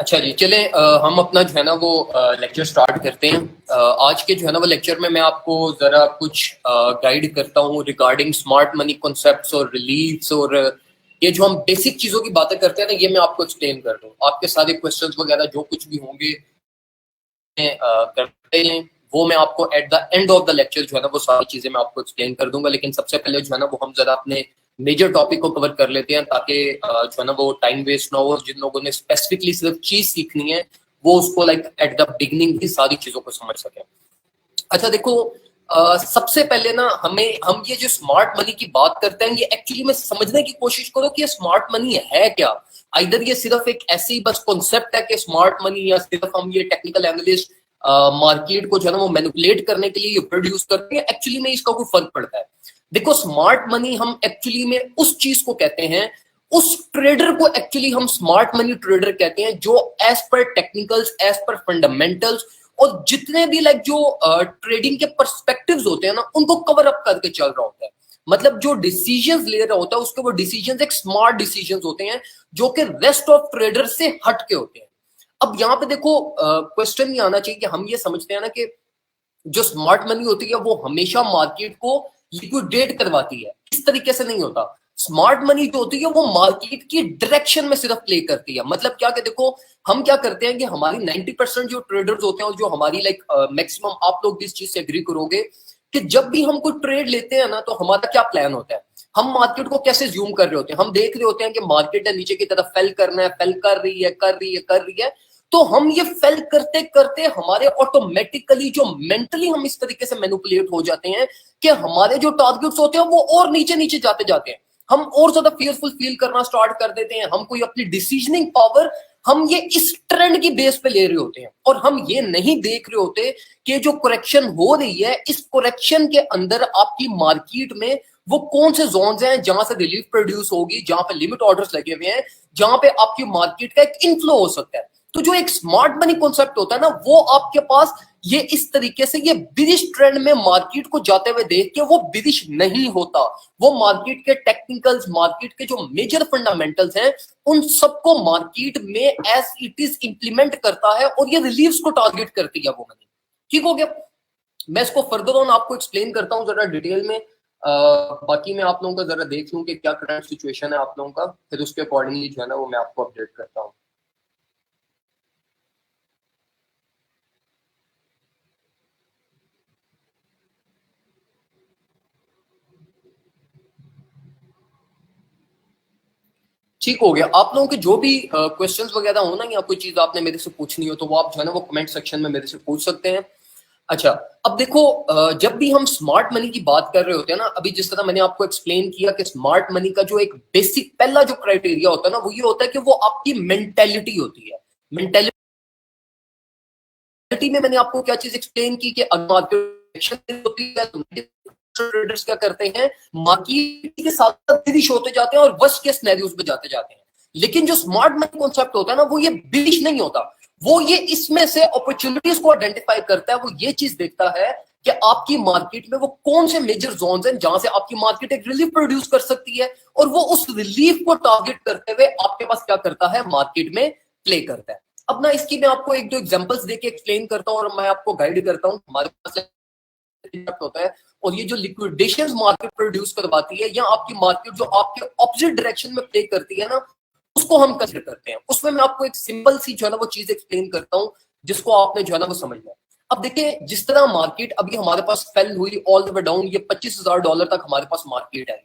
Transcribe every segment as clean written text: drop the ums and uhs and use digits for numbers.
अच्छा जी, चलें हम अपना जो है ना वो लेक्चर स्टार्ट करते हैं। आज के जो है ना वो लेक्चर में मैं आपको ज़रा कुछ गाइड करता हूँ रिगार्डिंग स्मार्ट मनी कॉन्सेप्ट्स और रिलीफ्स और ये जो हम बेसिक चीज़ों की बातें करते हैं ना, ये मैं आपको एक्सप्लेन कर दूँ। आपके सारे क्वेश्चंस वगैरह जो कुछ भी होंगे करते हैं, वो मैं आपको at the end of the lecture जो है ना वो सारी चीज़ें मैं आपको एक्सप्लेन कर दूंगा। लेकिन सबसे पहले जो है ना वो हम ज़रा अपने मेजर टॉपिक को कवर कर लेते हैं, ताकि जो है ना वो टाइम वेस्ट ना हो। जिन लोगों ने स्पेसिफिकली सिर्फ चीज सीखनी है वो उसको लाइक एट द बिगिनिंग ही सारी चीजों को समझ सके। अच्छा देखो, सबसे पहले ना हम ये जो स्मार्ट मनी की बात करते हैं, ये एक्चुअली में समझने की कोशिश करो कि ये स्मार्ट मनी है क्या। आइदर ये सिर्फ एक ऐसी बस कॉन्सेप्ट है कि स्मार्ट मनी, या सिर्फ हम ये टेक्निकल एनालिस्ट मार्केट को जो है ना वो मैनिपुलेट करने के लिए ये प्रोड्यूस करते हैं। एक्चुअली में इसका कोई फर्क पड़ता है। देखो, स्मार्ट मनी हम एक्चुअली में उस चीज को कहते हैं, उस ट्रेडर को एक्चुअली हम स्मार्ट मनी ट्रेडर कहते हैं जो as per technicals, as per fundamentals और जितने भी लाइक जो ट्रेडिंग के पर्सपेक्टिव्स होते हैं ना, उनको कवर अप करके चल रहा होता है। मतलब जो डिसीजंस ले रहा होता है उसके वो डिसीजंस एक स्मार्ट डिसीजंस होते हैं, जो कि रेस्ट ऑफ ट्रेडर से हट के होते हैं। अब यहाँ पे देखो, क्वेश्चन ये आना चाहिए कि हम ये समझते हैं ना कि जो स्मार्ट मनी होती है वो हमेशा मार्केट को लिक्विडेट करवाती है। इस तरीके से नहीं होता। स्मार्ट मनी जो होती है वो मार्केट की डायरेक्शन में सिर्फ प्ले करती है। मतलब क्या कि देखो, हम क्या करते हैं कि हमारी 90% जो ट्रेडर्स होते हैं और जो हमारी लाइक मैक्सिमम, आप लोग भी इस चीज से एग्री करोगे कि जब भी हम कोई ट्रेड लेते हैं ना, तो हमारा क्या प्लान होता है। हम मार्केट को कैसे ज्यूम कर रहे होते हैं, हम देख रहे होते हैं कि मार्केट है नीचे की तरफ फेल करना है, फेल कर रही है, कर रही है, कर रही है। तो हम ये फेल करते करते हमारे ऑटोमेटिकली जो मेंटली हम इस तरीके से मैनिपुलेट हो जाते हैं कि हमारे जो टारगेट्स होते हैं वो और नीचे नीचे जाते जाते हैं। हम और ज्यादा फियरफुल फील करना स्टार्ट कर देते हैं। हम कोई अपनी डिसीजनिंग पावर हम ये इस ट्रेंड की बेस पे ले रहे होते हैं, और हम ये नहीं देख रहे होते कि जो करेक्शन हो रही है, इस करेक्शन के अंदर आपकी मार्केट में वो कौन से जोन्स हैं जहां से रिलीफ प्रोड्यूस होगी, जहां पे लिमिट ऑर्डर्स लगे हुए हैं, जहां पे आपकी मार्केट का एक इनफ्लो हो सकता है। तो जो एक स्मार्ट मनी कॉन्सेप्ट होता है ना, वो आपके पास ये इस तरीके से ये बिरिश ट्रेंड में मार्केट को जाते हुए देख के वो बिरिश नहीं होता। वो मार्केट के टेक्निकल्स, मार्केट के जो मेजर फंडामेंटल्स हैं, उन सबको मार्केट में एज इट इज इंप्लीमेंट करता है और ये रिलीव्स को टारगेट करती है वो मनी। ठीक हो गया। मैं इसको फर्दर ऑन आपको एक्सप्लेन करता हूँ जरा डिटेल में। बाकी मैं आप लोगों का जरा देख लूं कि क्या करंट सिचुएशन है आप लोगों का, फिर उसके अकॉर्डिंगली जो है ना वो मैं आपको अपडेट करता हूँ। ठीक हो गया। आप लोगों के जो भी क्वेश्चंस वगैरह हो ना, या कोई चीज आपने मेरे से पूछनी हो, तो वो आप जो है ना वो कमेंट सेक्शन में मेरे से पूछ सकते हैं। अच्छा, अब देखो, जब भी हम स्मार्ट मनी की बात कर रहे होते हैं ना, अभी जिस तरह मैंने आपको एक्सप्लेन किया कि स्मार्ट मनी का जो एक बेसिक पहला जो क्राइटेरिया होता है ना, वो ये होता है कि वो आपकी मेंटेलिटी होती है। मेंटेलिटी में मैंने आपको क्या चीज एक्सप्लेन की कि मार्केट होती है, ट्रेडर्स क्या करते हैं, मार्केट के साथ बिरिश होते जाते हैं और वर्स्ट केस सिनेरियोस में जाते जाते हैं। लेकिन जो स्मार्ट मनी कॉन्सेप्ट होता है ना, वो ये बिरिश नहीं होता। वो ये इसमें से अपॉर्चुनिटीज को आइडेंटिफाई करता है। वो ये चीज देखता है कि आपकी मार्केट में वो कौन से मेजर जोन्स हैं जहां से आपकी मार्केट एक रिलीफ प्रोड्यूस कर सकती है, और वो उस रिलीफ को टारगेट करते हुए आपके पास क्या करता है, मार्केट में प्ले करता है। अब ना इसकी मैं आपको एक दो एग्जांपल्स देके एक्सप्लेन करता हूं और मैं आपको गाइड करता हूं। हमारे पास होता है, और ये जो लिक्विडेशन मार्केट प्रोड्यूस करवाती है, या आपकी मार्केट जो आपके ऑपोजिट डायरेक्शन में प्ले करती है ना, उसको हम कंसीडर करते हैं। उसमें मैं आपको एक सिंपल सी जो है ना वो चीज एक्सप्लेन करता हूं, जिसको आपने जो है ना वो समझना है। अब देखिए, जिस तरह मार्केट अभी हमारे पास फेल हुई ऑल द वे डाउन, ये $25,000 तक हमारे पास मार्केट है।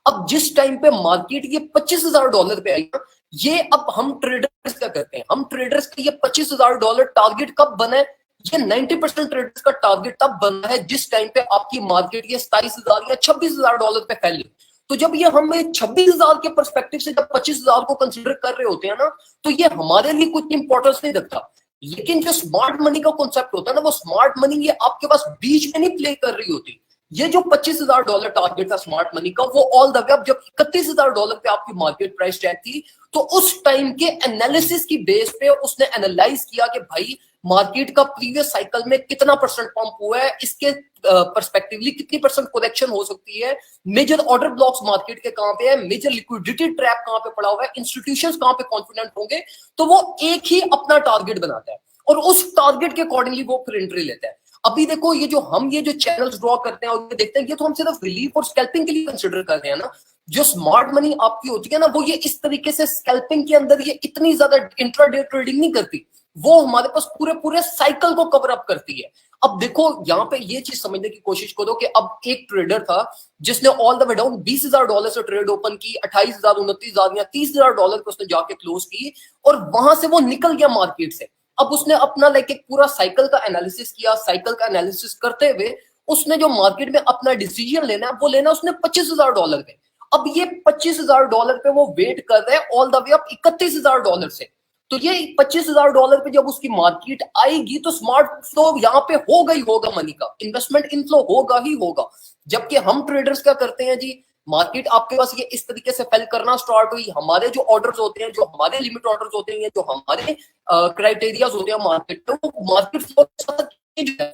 अब जिस टाइम पे मार्केट ये $25,000 पे आई ना, ये अब हम ट्रेडर्स क्या करते हैं, हम ट्रेडर्स का ये $25,000 टारगेट कब बना है, ये 90% ट्रेडर्स का टारगेट तब बना है जिस टाइम पे आपकी मार्केट ये 27,000 या $26,000 पे फैली। तो जब ये हम 26,000 के परस्पेक्टिव से जब 25,000 को कंसिडर कर रहे होते हैं ना, तो ये हमारे लिए कुछ इंपॉर्टेंस नहीं रखता। लेकिन जो स्मार्ट मनी का कॉन्सेप्ट होता है ना, वो स्मार्ट मनी ये आपके पास बीच में नहीं प्ले कर रही होती। ये जो $25,000 टारगेट था स्मार्ट मनी का, वो ऑल द वे अब जब $31,000 पे आपकी मार्केट प्राइस टैग थी, तो उस टाइम के एनालिसिस की बेस पे उसने एनालाइज किया कि भाई मार्केट का प्रीवियस साइकिल में कितना परसेंट पंप हुआ है, इसके पर्सपेक्टिवली कितनी परसेंट करेक्शन हो सकती है, मेजर ऑर्डर ब्लॉक्स मार्केट के कहां पे है, मेजर लिक्विडिटी ट्रैप कहां पे पड़ा हुआ है, इंस्टीट्यूशंस कहां पे कॉन्फिडेंट होंगे, तो वो एक ही अपना टारगेट बनाता है और उस टारगेट के अकॉर्डिंगली वो फिर एंट्री लेता है। अभी देखो ये जो चैनल्स ड्रॉ करते हैं और ये देखते हैं, ये तो हम सिर्फ रिलीफ और स्कैल्पिंग के लिए कंसिडर कर रहे हैं ना। जो स्मार्ट मनी आपकी होती है ना, वो ये इस तरीके से स्कैल्पिंग के अंदर ये इतनी ज्यादा इंट्राडे ट्रेडिंग नहीं करती, वो हमारे पास पूरे पूरे साइकिल को कवर अप करती है। अब देखो यहाँ पे ये चीज समझने की कोशिश करो कि अब एक ट्रेडर था जिसने ऑल द वे डाउन $20,000 से ट्रेड ओपन की, 28,000, 29,000 या $30,000 पे उसने जाके क्लोज की और वहां से वो निकल गया मार्केट से। अब उसने अपना लाइक एक पूरा साइकिल का एनालिसिस किया, साइकिल का एनालिसिस करते हुए उसने जो मार्केट में अपना डिसीजन लेना है वो लेना उसने $25,000 पे। अब ये $25,000 पे वो वेट कर रहे हैं ऑल द वे अप $31,000 से। तो ये $25,000 पे जब उसकी मार्केट आएगी तो स्मार्ट फ्लो यहाँ पे होगा ही होगा, मनी का इन्वेस्टमेंट इनफ्लो होगा ही होगा। जबकि हम ट्रेडर्स क्या करते हैं जी, मार्केट आपके पास ये इस तरीके से फेल करना स्टार्ट हुई, हमारे जो ऑर्डर्स होते हैं, जो हमारे लिमिट ऑर्डर्स होते हैं, जो हमारे क्राइटेरियाज होते हैं मार्केट में, वो मार्केट फ्लो के साथ चेंज है।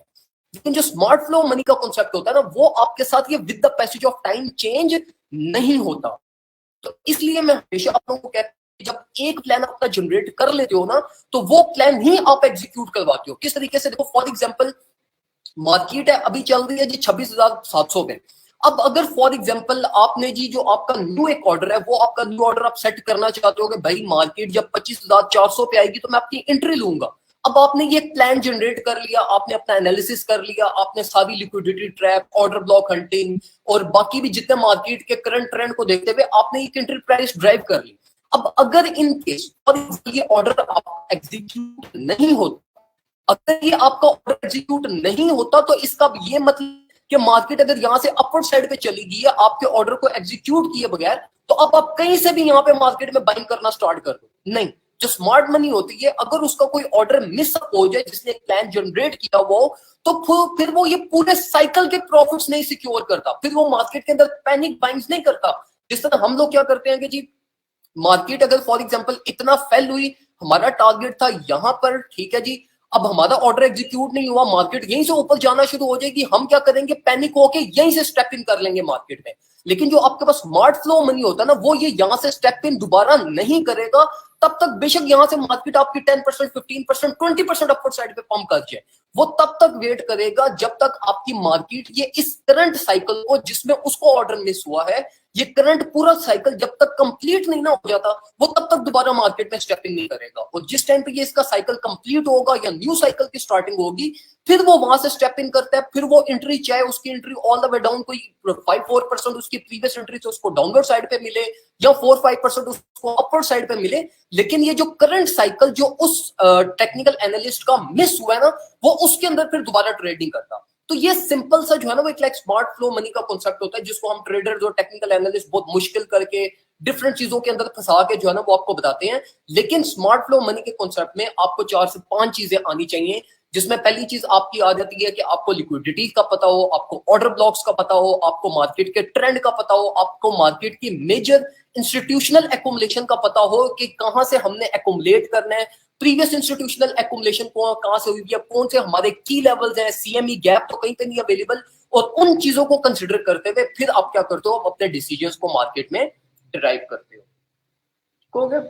लेकिन जो स्मार्ट फ्लो मनी का कॉन्सेप्ट होता है ना, वो आपके साथ ये with the passage of time change नहीं होता। तो इसलिए मैं हमेशा आप लोगों को कहता हूं, जब एक प्लान अपना जनरेट कर लेते हो ना, तो वो प्लान ही आप एग्जीक्यूट करवाते हो। किस तरीके से, देखो फॉर एग्जांपल मार्केट है अभी चल रही है जी 26,700 पे। अब अगर फॉर एग्जांपल आपने जी जो आपका न्यू एक ऑर्डर है, वो आपका न्यू ऑर्डर आप सेट करना चाहते हो कि भाई मार्केट जब 25,400 पे आएगी तो मैं अपनी एंट्री लूंगा। अब आपने ये प्लान जनरेट कर लिया, आपने अपना एनालिसिस कर लिया, आपने सारी liquidity trap, order block hunting और बाकी भी जितने मार्केट के करंट ट्रेंड को देखते हुए आपने एक एंट्री प्राइस ड्राइव कर ली। अब अगर इन केस और ये ऑर्डर आप एग्जीक्यूट नहीं होता, अगर ये आपका ऑर्डर एग्जीक्यूट नहीं होता, तो इसका ये मतलब कि मार्केट अगर यहां से अपवर्ड साइड पे चली गई है आपके ऑर्डर को एग्जीक्यूट किए बगैर, तो अब आप कहीं से भी यहाँ पे मार्केट में बाइंग करना स्टार्ट कर दो। नहीं, जो स्मार्ट मनी होती है, अगर उसका कोई ऑर्डर मिस हो जाए जिसने प्लान जनरेट किया वो, तो फिर वो ये पूरे साइकिल के प्रॉफिट्स नहीं सिक्योर करता, फिर वो मार्केट के अंदर पैनिक बाइंग्स नहीं करता। जिस तरह हम लोग क्या करते हैं कि जी मार्केट अगर फॉर एग्जांपल इतना फेल हुई, हमारा टारगेट था यहां पर, ठीक है जी, अब हमारा ऑर्डर एग्जीक्यूट नहीं हुआ, मार्केट यहीं से ऊपर जाना शुरू हो जाएगी, हम क्या करेंगे, पैनिक होके यहीं से स्टेप इन कर लेंगे मार्केट में। लेकिन जो आपके पास स्मार्ट फ्लो मनी होता है ना, वो ये यहां से स्टेप इन दोबारा नहीं करेगा तब तक, बेशक यहां से मार्केट आपकी 10%, 15%, 20% अपवर्ड साइड पे पंप कर जाए, वो तब तक वेट करेगा जब तक आपकी मार्केट ये इस करंट साइकिल को, जिसमें उसको ऑर्डर मिस हुआ है, ये करंट पूरा साइकिल जब तक कंप्लीट नहीं ना हो जाता, वो तब तक दोबारा मार्केट में स्टेपिंग नहीं करेगा। और जिस टाइम पे ये इसका साइकिल कंप्लीट होगा या न्यू साइकिल की स्टार्टिंग होगी, फिर वो वहां से स्टेप इन करता है, फिर वो एंट्री, चाहे उसकी entry all the way down कोई 5-4% उसकी प्रीवियस एंट्री से उसको डाउनवर्ड साइड पे मिले या 4-5% उसको अपवर्ड साइड पे मिले, लेकिन ये जो करंट साइकिल जो उस टेक्निकल एनालिस्ट का मिस हुआ है ना, वो उसके अंदर फिर दोबारा ट्रेडिंग करता। तो ये सिंपल सा जो है ना, वो एक लाइक स्मार्ट फ्लो मनी का कॉन्सेप्ट होता है, जिसको हम ट्रेडर जो टेक्निकल एनालिस्ट बहुत मुश्किल करके डिफरेंट चीजों के अंदर फंसा के जो है ना वो आपको बताते हैं। लेकिन स्मार्ट फ्लो मनी के कॉन्सेप्ट में आपको 4 से 5 चीजें आनी चाहिए, जिसमें पहली चीज आपकी आ जाती है कि आपको लिक्विडिटी का पता हो, आपको ऑर्डर ब्लॉक्स का पता हो, आपको मार्केट के ट्रेंड का पता हो, आपको मार्केट की मेजर इंस्टीट्यूशनल एकुमुलेशन का पता हो कि कहां से हमने एकुमुलेट करना है, प्रीवियस इंस्टीट्यूशनल एकुमुलेशन को कहां से हुई है, कौन से हमारे की लेवल्स हैं, सीएमई गैप तो कहीं पे नहीं अवेलेबल, और उन चीजों को कंसिडर करते हुए फिर आप क्या करते हो, आप अपने डिसीजंस को मार्केट में ड्राइव करते हो। ठीक हो गया।